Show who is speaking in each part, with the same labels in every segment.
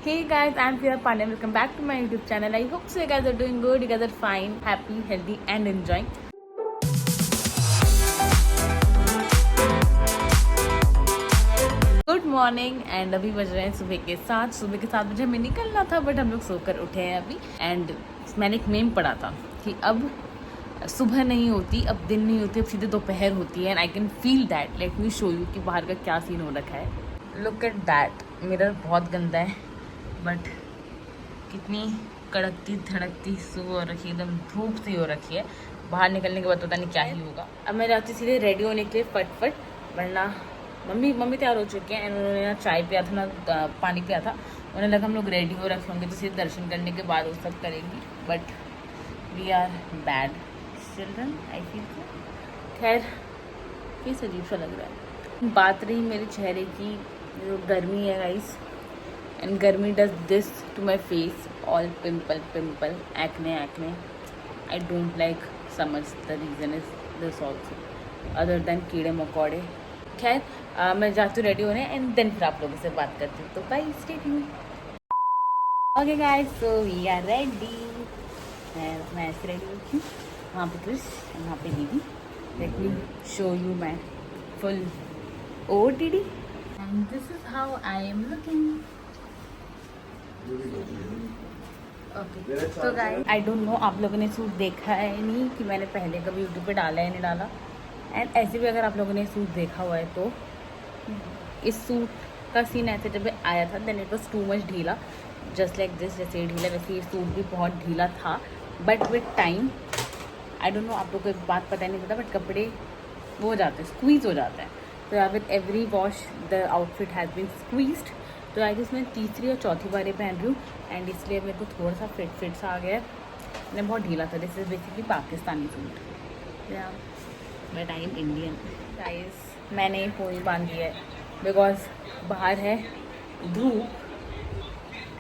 Speaker 1: Hey guys, I'm Priya Pandey. Welcome back to my YouTube channel. I hope so you guys are doing good, you guys are fine, happy, healthy and enjoying. Good morning and अभी बज रहे हैं सुबह के 7 बजे हमें निकलना था बट हम लोग सोकर उठे हैं अभी। एंड मैंने एक मेम पढ़ा था कि अब सुबह नहीं होती, अब दिन नहीं होती, अब सीधे दोपहर होती है। And I can feel that. Let me show you कि बाहर का क्या सीन हो रखा है। लुक एट दैट, मिरर बहुत गंदा है बट कितनी कड़कती धड़कती सुबह हो रखी है, एकदम धूप सी हो रखी है। बाहर निकलने के बाद पता नहीं क्या ही होगा। अब मैं जाती सीधे रेडी होने के लिए फटफट, वरना मम्मी तैयार हो चुके हैं। उन्होंने ना चाय पिया था ना पानी पिया था। उन्हें लगा हम लोग रेडी हो रखे होंगे तो सीधे दर्शन करने के बाद वो सब करेंगी। But we are bad children, I feel. खैर किस अजीब सा लग रहा है। बात रही मेरे चेहरे की, जो गर्मी है गाइस, एंड गर्मी does this to my face, all pimple acne. I don't like समझ the reason is this also other than कीड़े मकोड़े। खैर मैं जाती हूँ रेडी होने एंड देन फिर आप लोगों से बात करती हूँ। तो bye, stay tuned. Okay guys, so we are ready. मैं ऐसे रेडी होती हूँ, वहाँ पे क्रिश एंड वहाँ पे दीदी। Let me show you my full OOTD and this is how I am looking. Okay तो गाइस, आई डोंट नो आप लोगों ने सूट देखा है नहीं, कि मैंने पहले कभी यूट्यूब पे डाला है नहीं डाला। एंड ऐसे भी अगर आप लोगों ने सूट देखा हुआ है तो इस सूट का सीन ऐसे जब आया था then it was too much ढीला, जस्ट लाइक दिस। जैसे ढीला वैसे ये सूट भी बहुत ढीला था। But with time, I don't know आप लोगों को बात पता नहीं पता, बट कपड़े वो हो जाते हैं, स्क्वीज़ हो जाता है। तो या with every wash the outfit has been squeezed. तो आई गेस मैं तीसरी और चौथी बारी पहन रही हूँ एंड इसलिए मेरे को थोड़ा सा फिट सा आ गया है। मैं बहुत ढीला था। This is basically Pakistani suit या but I am Indian. Guys मैंने पूरी बांधी है बिकॉज बाहर है धूप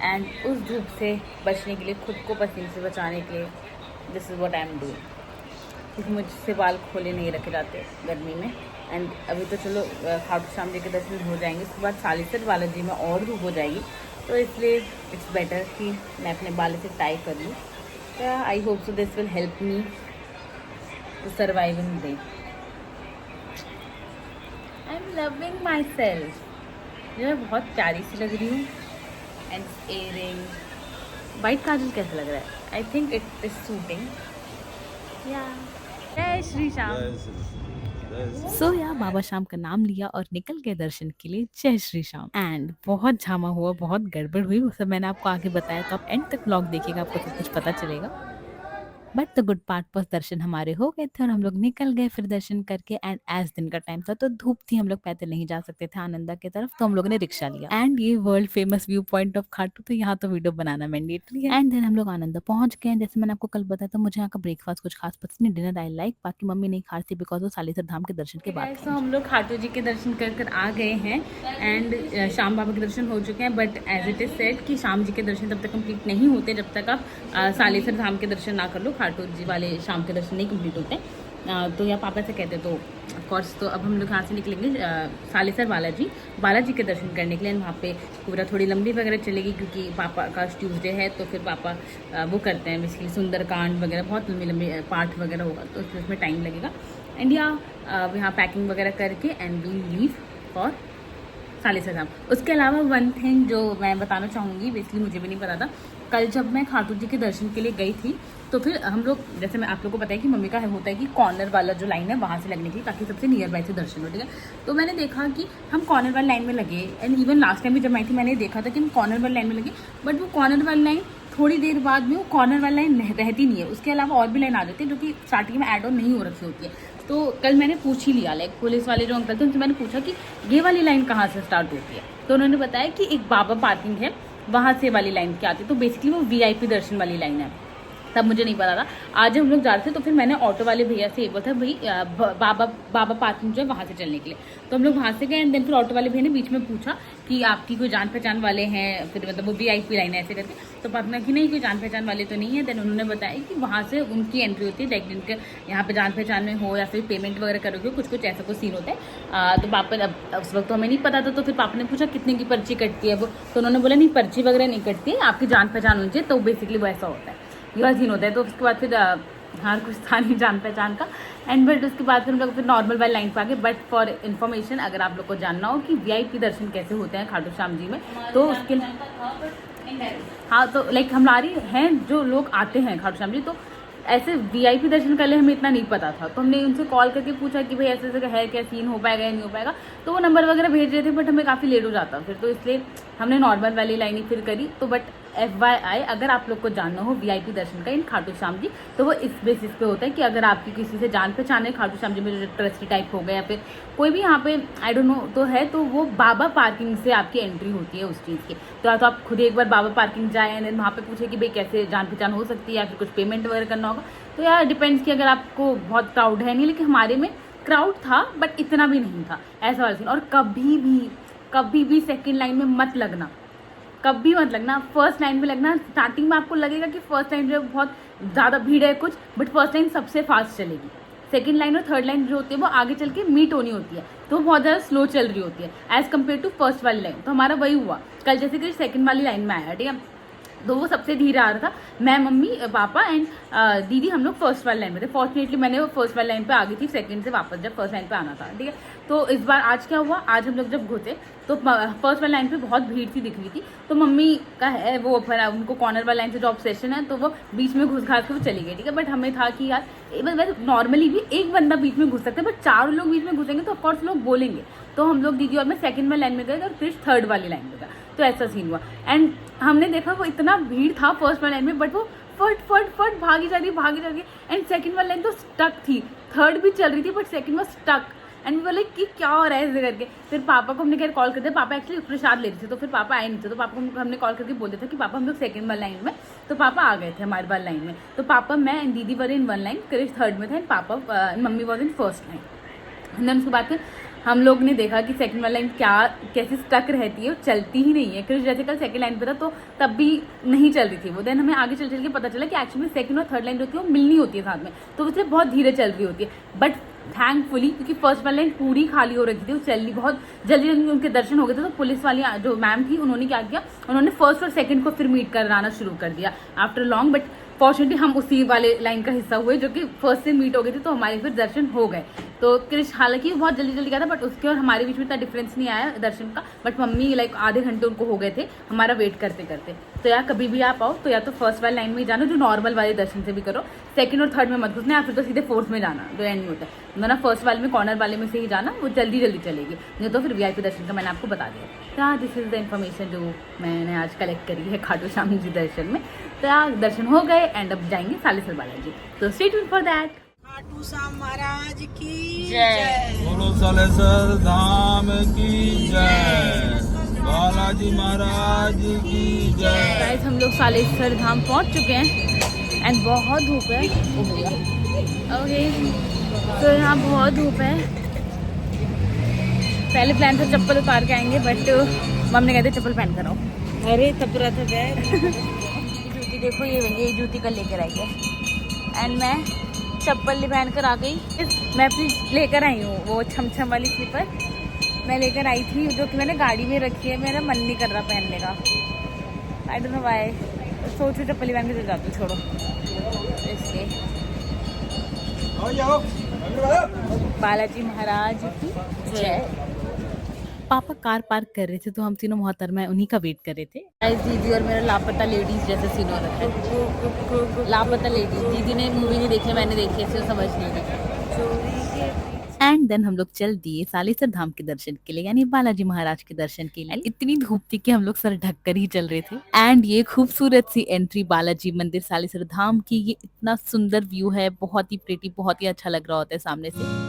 Speaker 1: एंड उस धूप से बचने के लिए, खुद को पसीने से बचाने के लिए, this is what I am doing. क्योंकि मुझसे बाल खोले नहीं रखे जाते गर्मी में। एंड अभी तो चलो खाटू श्याम जी के दर्शन हो जाएंगे, उसके बाद सालिसर बालाजी में और धूप हो जाएगी। तो इसलिए इट्स बेटर कि मैं अपने बाल से टाई कर लूँ। तो I hope so this will help me to survive in day. I am loving myself. मैं बहुत प्यारी सी लग रही हूँ। एंड इयरिंग, वाइट काजल कैसा लग रहा है? I think it is suiting. या जय श्री श्याम। सो या बाबा श्याम का नाम लिया और निकल गए दर्शन के लिए। जय श्री श्याम। एंड बहुत झामा हुआ, बहुत गड़बड़ हुई, वो सब मैंने आपको आगे बताया। तो आप एंड तक व्लॉग देखिएगा, आपको सब कुछ पता चलेगा। बट द गुड पार्ट पर दर्शन हमारे हो गए थे और हम लोग निकल गए फिर दर्शन करके। एंड एज दिन का टाइम था तो धूप थी, हम लोग पैदल नहीं जा सकते थे आनंदा की तरफ, तो हम लोगों ने रिक्शा लिया। एंड ये world famous view point of Khatu, तो यहाँ तो वीडियो बनाना मैंडेटरी है। एंड देन हम लोग आनंदा पहुंच गए। जैसे मैंने आपको कल बताया तो मुझे यहाँ का ब्रेकफास्ट कुछ खास पसंद नहीं, डिनर आई लाइक, बाकी मम्मी नहीं खास थी बिकॉज वो सालीसर धाम के दर्शन के बाद। तो हम लोग खाटू जी के दर्शन कर आ गए हैं एंड श्याम बाबा के दर्शन हो चुके हैं। But as it is said कि श्याम जी के दर्शन तब तक कंप्लीट नहीं होते जब तक आप सालीसर धाम के दर्शन ना कर लो। खाटू जी वाले शाम के दर्शन नहीं कंप्लीट होते। तो या पापा से कहते तो ऑफकोर्स। तो अब हम लोग यहाँ से निकलेंगे सालीसर बालाजी के दर्शन करने के लिए। वहाँ पे पूरा थोड़ी लंबी वगैरह चलेगी क्योंकि पापा का ट्यूसडे है, तो फिर पापा वो करते हैं बेसिकली सुंदरकांड वगैरह, बहुत लंबी पाठ वगैरह होगा तो उसमें टाइम लगेगा। एंड यहाँ पैकिंग वगैरह करके एंड वी लीव फॉर सालीसर धाम। उसके अलावा वन थिंग जो मैं बताना चाहूँगी, बेसिकली मुझे भी नहीं पता था, कल जब मैं खाटू जी के दर्शन के लिए गई थी तो फिर हम लोग, जैसे मैं आप लोगों को पता है कि मम्मी का होता है कि कॉर्नर वाला जो लाइन है वहाँ से लगने की, ताकि सबसे नियर बाय से दर्शन हो, ठीक है। तो मैंने देखा कि हम कॉर्नर वाली लाइन में लगे। एंड इवन लास्ट टाइम भी जब मैं थी मैंने देखा था कि हम कॉर्नर वाली लाइन में लगे, बट वो कॉर्नर वाली लाइन थोड़ी देर बाद में वो कॉर्नर वाली लाइन रहती नहीं है, उसके अलावा और भी लाइन आ जाती है जो कि स्टार्टिंग में ऐड ऑन नहीं हो रखी होती है। तो कल मैंने पूछ ही लिया, लाइक पुलिस वाले जो अंकल थे उनसे मैंने पूछा कि ये वाली लाइन कहाँ से स्टार्ट होती है। तो उन्होंने बताया कि एक बाबा पार्किंग है वहाँ से वाली लाइन क्या आती है। तो बेसिकली वो VIP दर्शन वाली लाइन है। तब मुझे नहीं पता था। आज जब हम लोग जा रहे थे तो फिर मैंने ऑटो वाले भैया से ये बोला था, भाई बाबा पार्किंग जो है वहाँ से चलने के लिए। तो हम लोग वहाँ से गए एंड देन फिर ऑटो वाले भैया ने बीच में पूछा कि आपकी कोई जान पहचान वाले हैं, फिर मतलब वो VIP लाइन है ऐसे करके। तो पापा ने कि नहीं कोई जान पहचान वाले तो नहीं है। देन उन्होंने बताया कि वहाँ से उनकी एंट्री होती है, लाइक जिनके यहाँ पे जान पहचान में हो या फिर पेमेंट वगैरह करोगे हो, कुछ ऐसा कुछ सीन होता है। तो पापा अब उस वक्त तो हमें नहीं पता था, तो फिर पापा ने पूछा कितने की पर्ची कटती है वो। तो उन्होंने बोला नहीं पर्ची वगैरह नहीं कटती है, आपकी जान पहचान होनी चाहिए। तो बेसिकली वो ऐसा होता है, यह सीन होता है। तो उसके बाद फिर हाँ कुछ था नहीं जान पहचान का एंड बट उसके बाद फिर हम लोग फिर नॉर्मल वाली लाइन पर आ गए। बट फॉर इन्फॉर्मेशन, अगर आप लोग को जानना हो कि VIP दर्शन कैसे होते हैं खाटू श्याम जी में, तो उसके हाँ तो लाइक हमारी हैं जो लोग आते हैं खाटू श्याम जी, तो ऐसे VIP दर्शन कर ले हमें इतना नहीं पता था। तो हमने उनसे कॉल करके पूछा कि भाई ऐसे ऐसे है क्या, सीन हो पाएगा या नहीं हो पाएगा। तो वो नंबर वगैरह भेज रहे थे बट हमें काफ़ी लेट हो जाता फिर, तो इसलिए हमने नॉर्मल वाली लाइन ही फिर करी। तो बट FYI, अगर आप लोग को जानना हो VIP दर्शन का इन खाटू श्याम जी, तो वो इस बेसिस पे होता है कि अगर आपकी किसी से जान पहचान है खाटू श्याम जी में, जो ट्रस्टी टाइप हो गया या फिर कोई भी यहाँ पे आई डोंट नो तो है, तो वो बाबा पार्किंग से आपकी एंट्री होती है उस चीज़ की। तो या तो आप खुद एक बार बाबा पार्किंग जाए एंड वहाँ पे पूछे कि भाई कैसे जान पहचान हो सकती है या फिर कुछ पेमेंट वगैरह करना होगा। तो यार डिपेंड्स कि अगर आपको बहुत क्राउड है नहीं, लेकिन हमारे में क्राउड था बट इतना भी नहीं था ऐसा वाला सीन। और कभी भी सेकेंड लाइन में मत लगना, कभी मत लगना, फर्स्ट लाइन में लगना। स्टार्टिंग में आपको लगेगा कि फर्स्ट लाइन जो बहुत ज़्यादा भीड़ है कुछ, बट फर्स्ट लाइन सबसे फास्ट चलेगी। सेकंड लाइन और थर्ड लाइन जो होती है वो आगे चल के मीट होनी होती है, तो वो बहुत ज़्यादा स्लो चल रही होती है एज़ कम्पेयर टू फर्स्ट वाली लाइन। तो हमारा वही हुआ कल, जैसे कि सेकंड वाली लाइन में आया, ठीक है, तो वो सबसे धीरे आ रहा था। मैं, मम्मी, पापा एंड दीदी हम लोग फर्स्ट वाली लाइन में थे। फॉर्चुनेटली मैंने वो फर्स्ट वाली लाइन पे आ गई थी सेकंड से वापस, जब फर्स्ट लाइन पे आना था, ठीक है। तो इस बार आज क्या हुआ, आज हम लोग जब घुसे तो फर्स्ट वाली लाइन पे बहुत भीड़ सी दिख रही थी। तो मम्मी का है वो फिर उनको कॉर्नर वाली लाइन से जो ऑब्सेशन है, तो वो बीच में घुस घास के वो चली गई, ठीक है। बट हमें था कि यार वैसे नॉर्मली भी एक बंदा बीच में घुस सकता है, बट 4 लोग बीच में घुसेंगे तो ऑफकोर्स लोग बोलेंगे। तो हम लोग दीदी और मैं सेकंड वाली लाइन में गए और फिर थर्ड वाली लाइन में गए, तो ऐसा सीन हुआ। एंड हमने देखा वो इतना भीड़ था फर्स्ट वाली लाइन में, बट वो फट भागी जा रही एंड सेकंड वाली लाइन तो स्टक थी। थर्ड भी चल रही थी बट सेकंड में स्टक एंड बोले कि क्या हो रहा है ऐसे करके। फिर पापा को हमने खैर कॉल कर दिया, पापा एक्चुअली प्रसाद ले रहे थे, तो फिर पापा आए नहीं थे। तो पापा को हमने कॉल करके बोल दिया था कि पापा हम लोग सेकंड वाली लाइन में, तो पापा आ गए थे हमारे वाली लाइन में। तो पापा, मैं एंड दीदी were in one line, Krish third में था एंड पापा मम्मी was in first line. Then उसके बाद फिर हम लोग ने देखा कि सेकंड वाली लाइन कैसे स्टक रहती है, वो चलती ही नहीं है। क्रिश जैसे कल सेकंड लाइन पे था तो तब भी नहीं चल रही थी वो। देन हमें आगे चल के पता चला कि एक्चुअली सेकंड और थर्ड लाइन जो होती है वो मिलनी होती है साथ में, तो इसलिए बहुत धीरे चल रही होती है। बट थैंकफुली क्योंकि फर्स्ट वाली लाइन पूरी खाली हो रखी थी, वो चल रही बहुत जल्दी उनके दर्शन हो गए थे। तो पुलिस वाली जो मैम थी उन्होंने क्या किया, उन्होंने फर्स्ट और सेकंड को फिर मीट कराना शुरू कर दिया आफ्टर लॉन्ग। बट फॉर्चुनेटली हम उसी वाले लाइन का हिस्सा हुए जो कि फर्स्ट से मीट हो गए थे, तो हमारे फिर दर्शन हो गए। तो क्रिश हालांकि बहुत जल्दी गया था, बट उसके और हमारे बीच में इतना डिफरेंस नहीं आया दर्शन का। बट मम्मी लाइक आधे घंटे उनको हो गए थे हमारा वेट करते करते। तो यार कभी भी आप आओ तो या तो फर्स्ट वाली लाइन में ही जाना, जो नॉर्मल वाले दर्शन से भी करो, सेकंड और थर्ड में मत घुसना, या फिर तो सीधे फोर्थ में जाना जो एंड में होता है। ना फर्स्ट वाले में कॉर्नर वाले में से ही जाना, वो जल्दी चलेगी, नहीं तो फिर VIP दर्शन का मैंने आपको बता दिया। तो हाँ, दिस इज़ द इन्फॉर्मेशन जो मैंने आज कलेक्ट करी है खाटू श्याम जी दर्शन में। तो यार दर्शन हो गए एंड अब जाएंगे सालेसर बालाजी, तो stay tuned for that.
Speaker 2: Khatu Shyam महाराज की
Speaker 1: जय।
Speaker 3: बोलो सालेसर धाम की जय, बालाजी महाराज की जय।
Speaker 1: गाइस हम लोग सालेसर धाम पहुंच चुके हैं एंड बहुत धूप है। ओ भैया ओके, तो यहाँ बहुत धूप है। पहले प्लान था चप्पल उतार के आएंगे, बट मम्मी ने कहते चप्पल पहन कर आओ।
Speaker 2: अरे तब रहा था
Speaker 1: जूती देखो, ये जूती कल लेकर आई है एंड मैं चप्पल पहन कर आ गई। मैं अपनी लेकर आई हूँ वो छमछम वाली स्लीपर, मैं लेकर आई थी जो कि मैंने गाड़ी में रखी है। मेरा मन नहीं कर रहा पहनने का, आई डोंट नो व्हाई। सोचो चप्पल पहन के जाती, छोड़ो इसलिए। बालाजी महाराज की जय। पापा कार पार्क कर रहे थे तो हम तीनों मोहतरमा उन्हीं का वेट कर रहे थे। दीदी और मेरा लापता लेडीज जैसे सीन हो रखा है। लापता लेडीज, दीदी ने मूवी नहीं देखी, मैंने देखी, इसलिए समझ नहीं गई। एंड देन हम लोग चल दिए सालेसर धाम के दर्शन के लिए, यानी बालाजी महाराज के दर्शन के लिए। इतनी धूप थी कि हम लोग सर ढक कर ही चल रहे थे। एंड ये खूबसूरत सी एंट्री बालाजी मंदिर सालेसर धाम की, ये इतना सुंदर व्यू है, बहुत ही प्रिटी, बहुत ही अच्छा लग रहा होता है सामने से।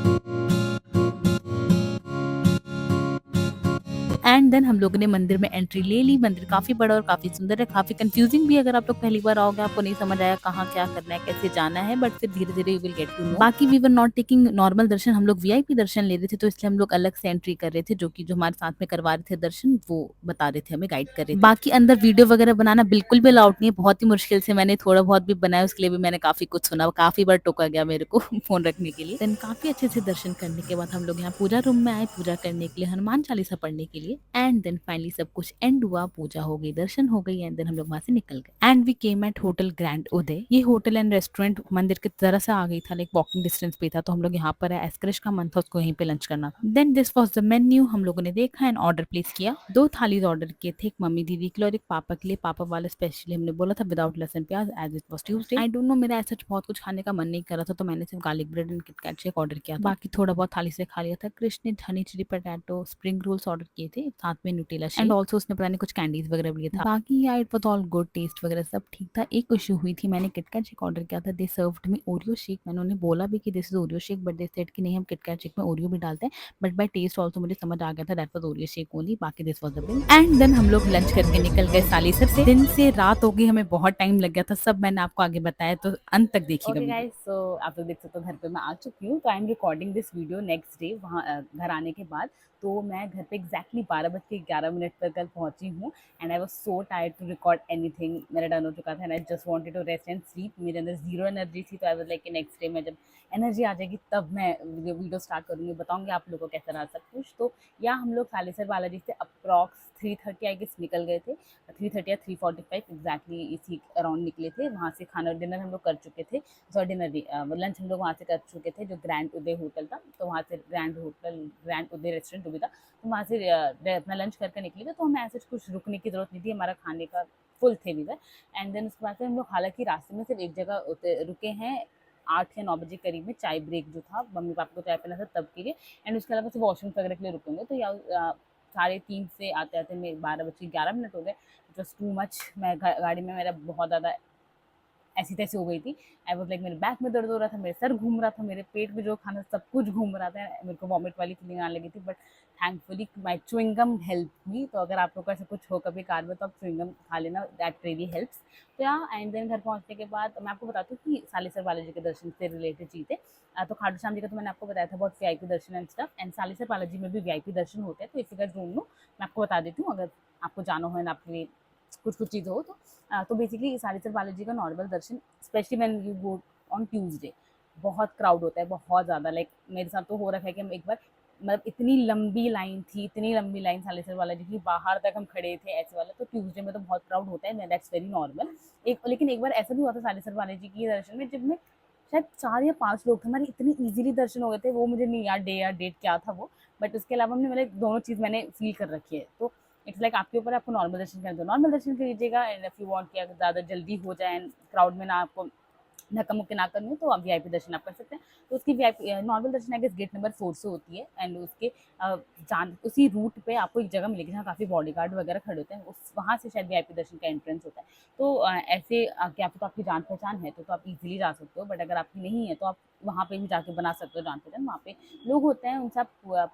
Speaker 1: एंड देन हम लोगों ने मंदिर में एंट्री ले ली। मंदिर काफी बड़ा और काफी सुंदर है, काफी कंफ्यूजिंग भी। अगर आप लोग पहली बार आओगे आपको नहीं समझ आया कहाँ क्या करना है, कैसे जाना है, बट फिर धीरे धीरे you will get to know. बाकी we were not taking normal दर्शन, हम लोग वीआईपी दर्शन ले रहे थे, तो इसलिए हम लोग अलग से एंट्री कर रहे थे। जो हमारे साथ में करवा रहे थे दर्शन, वो बता रहे थे, हमें गाइड कर रहे थे। बाकी अंदर वीडियो वगैरह बनाना बिल्कुल भी अलाउड नहीं है, बहुत ही मुश्किल से मैंने थोड़ा बहुत भी बनाया, उसके लिए भी मैंने काफी कुछ सुना, काफी बार टोका गया मेरे को फोन रखने के लिए। देन काफी अच्छे से दर्शन करने के बाद हम लोग यहाँ पूजा रूम में आए पूजा करने के लिए, हनुमान चालीसा पढ़ने के लिए। एंड देन फाइनली सब कुछ एंड हुआ, पूजा हो गई, दर्शन हो गई, एंड देन हम लोग वहां से निकल गए। And we came at hotel grand Uday. ये होटल एंड रेस्टोरेंट मंदिर के जरा सा आ गई था, लाइक वॉकिंग डिस्टेंस पे था, तो हम लोग यहाँ पर है, एस्क्रिश का मन था, उसको यहीं पे लंच करना था। Then this was the menu, हम लोगों ने देखा एंड ऑर्डर प्लेस किया। 2 थालीज ऑर्डर किए थे, एक मम्मी दीदी के लिए और एक पापा के लिए। पापा वाला स्पेशली हमने बोला था विदाउट लहसुन प्याज, as it was Tuesday. I don't know, मेरा ऐसा बहुत कुछ खाने का मन नहीं कर रहा था, तो मैंने सिर्फ garlic bread and KitKat shake order किया था। बाकी थोड़ा बहुत थाली से खा लिया था। कृष्ण ने honey chilli potato spring rolls order किए थे, साथ में न्यूटेला शेक, एंड ऑल्सो उसने पता नहीं कुछ कैंडीज वगैरह भी लिया था। बाकी या it was all good, taste वगैरह सब ठीक था। एक इशू हुई थी, मैंने किटकैट शेक ऑर्डर किया था, दे सर्व्ड मी ओरियो शेक। मैंने उन्हें बोला भी कि this is Oreo shake, but they said कि नहीं हम किटकैट शेक में ओरियो भी डालते हैं, बट बाय टेस्ट ऑल्सो मुझे समझ आ गया था that was Oreo shake only. बाकी this was the bill. And then हम लोग लंच करके निकल गए सालीसर से। दिन से रात हो गई, हमें बहुत टाइम लग गया था, सब मैंने आपको आगे बताया, तो अंत तक देखिएगा। ओके गाइस, सो आप लोग देख सकते हो घर पे मैं आ चुकी हूँ, तो I am recording this video next day वहाँ घर आने के बाद। तो मैं घर पे एग्जैक्टली 12:11 पर कल पहुंची हूँ, and I was so tired to record anything. मेरा डन हो चुका था and I just wanted to rest and sleep. मेरे अंदर जीरो एनर्जी थी, तो I was like next day में जब एनर्जी आ जाएगी तब मैं वीडियो स्टार्ट करूँगी, बताऊँगी आप लोगों को कैसा रहा सब कुछ। तो या हम लोग सालेसर बालाजी से अप्रॉक्स 3:30 आई गेस निकल गए थे, 3:30 या 3:45 एग्जैक्टली इसी अराउंड निकले थे। वहाँ से खाना डिनर हम लोग कर चुके थे, सॉरी डिनर लंच हम लोग वहाँ से कर चुके थे, जो ग्रैंड उदय होटल था, तो वहाँ से ग्रैंड उदय रेस्टोरेंट जो भी था, तो वहाँ से अपना लंच करके निकले थे। तो हमें ऐसे कुछ रुकने की ज़रूरत नहीं थी, हमारा खाने का फुल थे भी। एंड देन उसके बाद से हम लोग हालांकि रास्ते में सिर्फ एक जगह रुके हैं, 8 या 9 बजे करीब में, चाय ब्रेक जो था, मम्मी पापा को चाय पीना था तब के लिए, एंड उसके अलावा सिर्फ वॉशरूम वगैरह के लिए रुकेंगे। तो या 3:30 से आते आते में 12:11 हो गए, जस्ट टू मच। मैं गाड़ी में मेरा बहुत ज़्यादा ऐसी तैसी हो गई थी। आई वाज लाइक मेरे बैक में दर्द हो रहा था, मेरे सर घूम रहा था, मेरे पेट में जो खाना सब कुछ घूम रहा था, मेरे को वॉमिट वाली फीलिंग आने लगी थी, but thankfully my chewing gum help me. तो अगर आप लोग को ऐसा कुछ हो कभी कार में तो आप च्युइंगम खा लेना, दैट रियली हेल्प्स। तो या एंड देन घर पहुँचने के बाद मैं आपको बताती हूँ कि सालेसर बालाजी के दर्शन से रिलेटेड चीज़ें। तो खाटू श्याम जी का तो मैंने आपको बताया था बहुत वीआईपी दर्शन and stuff, and Salasar Balaji में भी वीआईपी दर्शन होते हैं। तो इसी का ढूंढ लो, मैं आपको बता देती हूँ, अगर आपको जाना हो ना आपके लिए कुछ चीज़ हो तो बेसिकली सालेसर बालाजी का normal Darshan, specially when you go on Tuesday, बहुत क्राउड होता है, बहुत ज़्यादा। लाइक मेरे साथ तो हो रखा है कि हम एक बार, मतलब इतनी लंबी लाइन थी, इतनी लंबी लाइन सालेसर बालाजी की, बाहर तक हम खड़े थे ऐसे वाला। तो ट्यूसडे में तो बहुत क्राउड होता है, दैट्स वेरी नॉर्मल। लेकिन एक बार ऐसा भी हुआ था सालेसर बालाजी की दर्शन में, जब मैं शायद 4 या 5 लोग थे, हमारे इतनी ईजिली दर्शन हो गए थे, वो मुझे नहीं याद डे या डेट क्या था वो, बट उसके अलावा हमने मतलब दोनों चीज़ मैंने फील कर रखी है। तो इट्स लाइक आपके ऊपर, आपको नॉर्मल दर्शन करना तो नॉर्मल दर्शन कर लीजिएगा, एंड इफ यू वांट कि अगर ज़्यादा जल्दी हो जाए एंड क्राउड में ना आपको धक्का मुक्की ना करनी हो, तो आप वीआईपी दर्शन आप कर सकते हैं। तो उसकी वीआईपी नॉर्मल दर्शन आई गेस गेट नंबर 4 से होती है, एंड उसके उसी रूट पे आपको एक जगह मिलेगी जहाँ काफ़ी बॉडीगार्ड वगैरह खड़े होते हैं, उस वहाँ से शायद वीआईपी दर्शन का एंट्रेंस होता है। तो ऐसे क्या तो आपकी जान पहचान है तो आप इजीली जा सकते हो, बट अगर आपकी नहीं है तो आप वहाँ पे भी जाके बना सकते हो जान पहचान। वहाँ पे लोग होते हैं, उनसे आप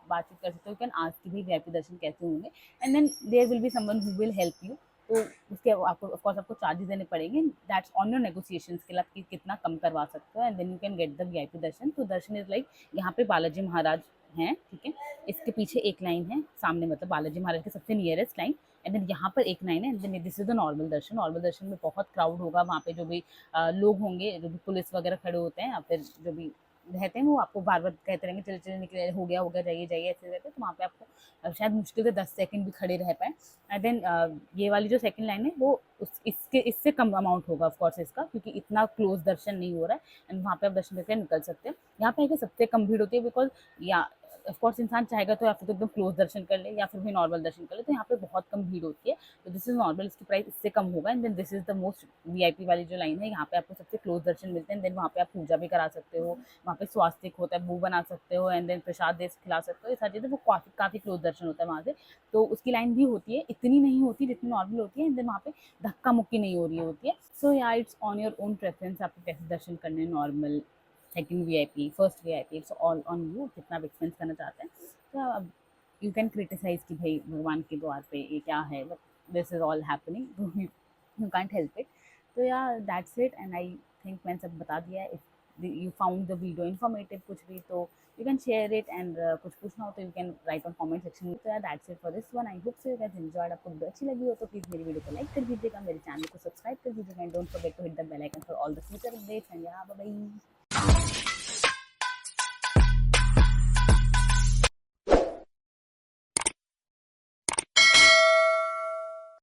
Speaker 1: बातचीत कर सकते हो, कैन आस्क कि भाई वीआईपी दर्शन कैसे होंगे, and then there will be someone who will help you. तो उसके आपको ऑफ कोर्स आपको चार्जेस देने पड़ेंगे, दैट्स ऑन योर नेगोशिएशंस के लिए, आप कितना कम करवा सकते हो, and then you can get the VIP दर्शन। तो दर्शन इज लाइक यहाँ पे बालाजी महाराज हैं, ठीक है, इसके पीछे एक लाइन है सामने, मतलब बालाजी महाराज के सबसे नियरेस्ट लाइन, एंड देन यहाँ पर एक लाइन है, and then this is the normal दर्शन। नॉर्मल दर्शन में बहुत क्राउड होगा, वहाँ पे जो भी लोग होंगे, जो भी पुलिस वगैरह खड़े होते हैं या फिर जो भी रहते हैं, वो आपको बार बार कहते रहेंगे चले चले निकले, हो गया जाइए जाइए, ऐसे रहते हैं। तो वहाँ पे आपको शायद मुश्किल से 10 सेकंड भी खड़े रह पाए। एंड देन ये वाली जो सेकंड लाइन है वो इससे कम अमाउंट होगा ऑफ कोर्स इसका, क्योंकि इतना क्लोज दर्शन नहीं हो रहा है, एंड वहाँ पे आप दर्शन करके निकल सकते हैं। यहाँ पे आके सबसे कम भीड़ होती है, बिकॉज या ऑफ कोर्स इंसान चाहेगा तो या फिर तो एकदम क्लोज दर्शन कर ले या फिर भी नॉर्मल दर्शन कर ले, तो यहाँ पे बहुत कम भीड़ होती है। तो दिस इज नॉर्मल, इसकी प्राइस इससे कम होगा, and then this is the most VIP वाली जो लाइन है, यहाँ पे आपको सबसे क्लोज दर्शन मिलते हैं। देन वहाँ पे आप पूजा भी करा सकते हो, वहाँ पे स्वास्तिक होता है वो बना सकते हो, एंड देन प्रसाद दे खिला सकते हो, ये सारी चीज़ें, वो काफ़ी क्लोज दर्शन होता है वहाँ से। तो उसकी लाइन भी होती है, इतनी नहीं होती जितनी नॉर्मल होती है, एंड देन वहाँ पे धक्का मुक्की नहीं हो रही होती है। सो या it's on your own preference, आपको कैसे दर्शन करने, normal, second VIP, first VIP, it's all on you, कितना आप एक्सपेंस करना चाहते हैं। तो अब यू कैन क्रिटिसाइज कि भाई भगवान के द्वार पे ये क्या है, but this is all happening, you can't help it. तो या that's it, and I think मैंने सब बता दिया है. If you found the video informative कुछ भी, तो you can share it, and कुछ पूछना हो तो you can write on comment section में. तो यार that's it for this one. I hope so you guys enjoyed. आपको वीडियो अच्छी लगी हो तो प्लीज मेरी वीडियो को लाइक कर दीजिएगा, मेरे चैनल को सब्सक्राइब कर दीजिएगा, and don't forget to hit the bell icon for all the future updates. And yeah bye bye.